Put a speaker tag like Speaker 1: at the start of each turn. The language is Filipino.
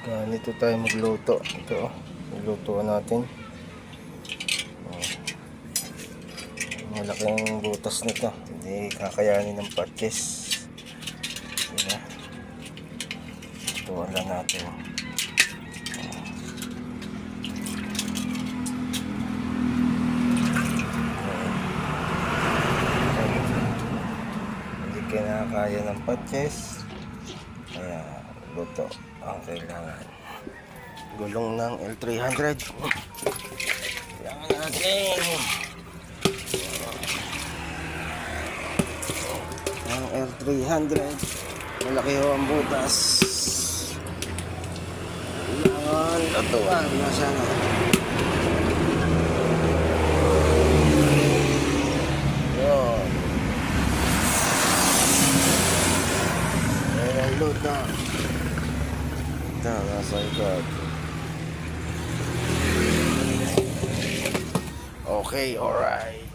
Speaker 1: Yan, ito tayo magluto. Ito, maglutuan natin. Malaking butas nito. Hindi kakayanin ng patches. Yan. Lutuan lang natin. Hindi kinakaya ng patches. Kaya luto ang kailangan. Gulong ng L300. Kailangan natin ang L300. Malaki ho ang butas. Kailangan lutuan. Nasaan na? Yun. Ayan, luto. Ito, nasa ikot. Okay, alright.